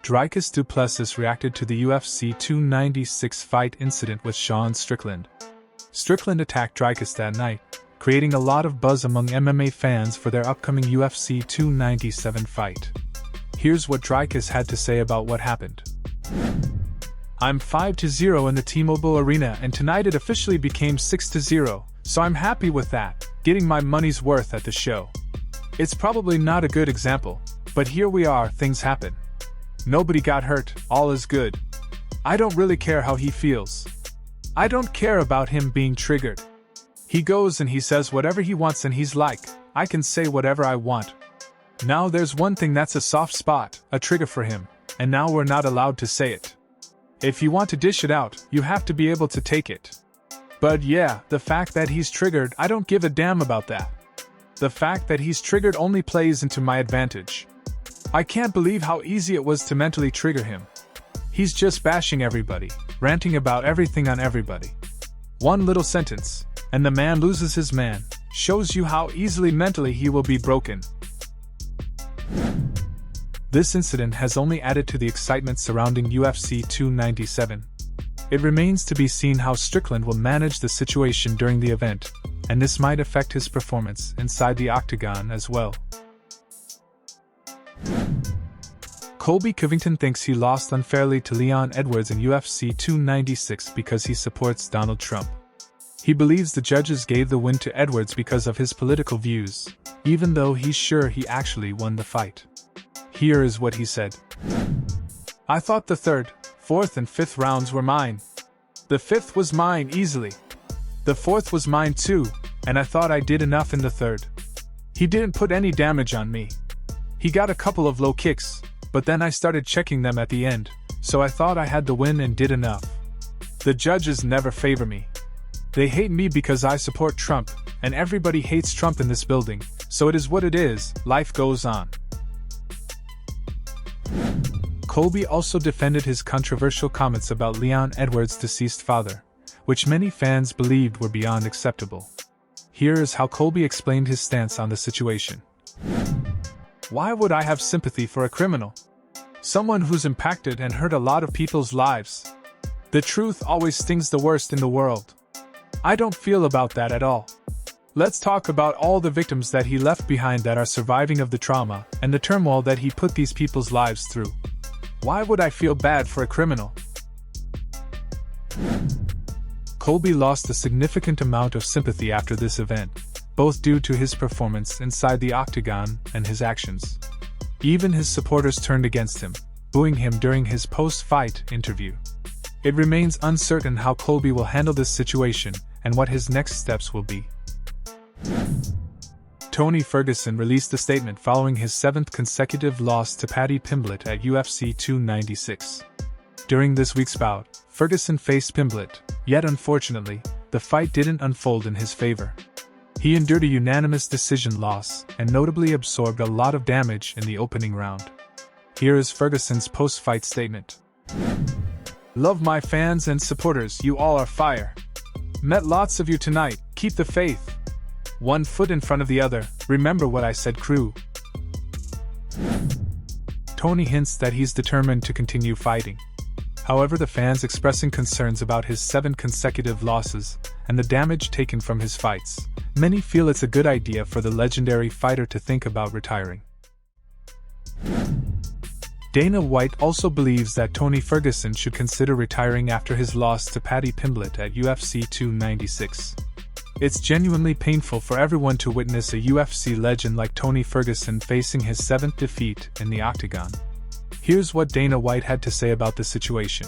Dricus Du Plessis reacted to the UFC 296 fight incident with Sean Strickland. Strickland attacked Dricus that night, creating a lot of buzz among MMA fans for their upcoming UFC 297 fight. Here's what Dricus had to say about what happened. "I'm 5-0 in the T-Mobile Arena, and tonight it officially became 6-0, so I'm happy with that, getting my money's worth at the show. It's probably not a good example, but here we are, things happen. Nobody got hurt, all is good. I don't really care how he feels. I don't care about him being triggered. He goes and he says whatever he wants and he's like, I can say whatever I want. Now there's one thing that's a soft spot, a trigger for him, and now we're not allowed to say it. If you want to dish it out, you have to be able to take it. But yeah, the fact that he's triggered, I don't give a damn about that. The fact that he's triggered only plays into my advantage. I can't believe how easy it was to mentally trigger him. He's just bashing everybody, ranting about everything on everybody. One little sentence, and the man loses his man, shows you how easily mentally he will be broken." This incident has only added to the excitement surrounding UFC 297. It remains to be seen how Strickland will manage the situation during the event, and this might affect his performance inside the octagon as well. Colby Covington thinks he lost unfairly to Leon Edwards in UFC 296 because he supports Donald Trump. He believes the judges gave the win to Edwards because of his political views, even though he's sure he actually won the fight. Here is what he said. "I thought the 3rd, 4th and 5th rounds were mine. The 5th was mine easily. The 4th was mine too, and I thought I did enough in the 3rd. He didn't put any damage on me. He got a couple of low kicks, but then I started checking them at the end, so I thought I had the win and did enough. The judges never favor me. They hate me because I support Trump, and everybody hates Trump in this building, so it is what it is, life goes on." Colby also defended his controversial comments about Leon Edwards' deceased father, which many fans believed were beyond acceptable. Here is how Colby explained his stance on the situation. "Why would I have sympathy for a criminal? Someone who's impacted and hurt a lot of people's lives. The truth always stings the worst in the world. I don't feel about that at all. Let's talk about all the victims that he left behind that are surviving of the trauma and the turmoil that he put these people's lives through. Why would I feel bad for a criminal?" Colby lost a significant amount of sympathy after this event, both due to his performance inside the octagon and his actions. Even his supporters turned against him, booing him during his post-fight interview. It remains uncertain how Colby will handle this situation and what his next steps will be. Tony Ferguson released a statement following his 7th consecutive loss to Paddy Pimblett at UFC 296. During this week's bout, Ferguson faced Pimblett, yet unfortunately, the fight didn't unfold in his favor. He endured a unanimous decision loss and notably absorbed a lot of damage in the opening round. Here is Ferguson's post-fight statement. "Love my fans and supporters, you all are fire. Met lots of you tonight, keep the faith. One foot in front of the other, remember what I said, crew." Tony hints that he's determined to continue fighting. However, the fans expressing concerns about his 7 consecutive losses and the damage taken from his fights, many feel it's a good idea for the legendary fighter to think about retiring. Dana White also believes that Tony Ferguson should consider retiring after his loss to Paddy Pimblett at UFC 296. It's genuinely painful for everyone to witness a UFC legend like Tony Ferguson facing his 7th defeat in the octagon. Here's what Dana White had to say about the situation.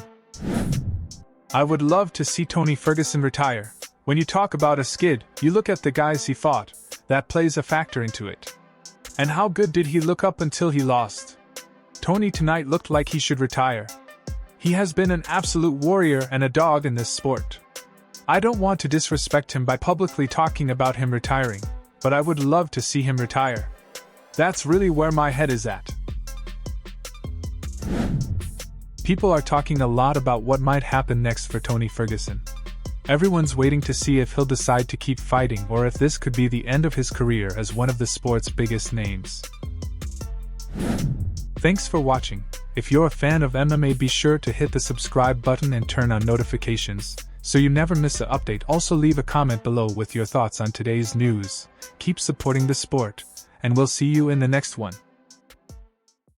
"I would love to see Tony Ferguson retire. When you talk about a skid, you look at the guys he fought. That plays a factor into it. And how good did he look up until he lost? Tony tonight looked like he should retire. He has been an absolute warrior and a dog in this sport. I don't want to disrespect him by publicly talking about him retiring, but I would love to see him retire. That's really where my head is at." People are talking a lot about what might happen next for Tony Ferguson. Everyone's waiting to see if he'll decide to keep fighting or if this could be the end of his career as one of the sport's biggest names. Thanks for watching. If you're a fan of MMA, be sure to hit the subscribe button and turn on notifications, so you never miss an update. Also leave a comment below with your thoughts on today's news. Keep supporting the sport, and we'll see you in the next one.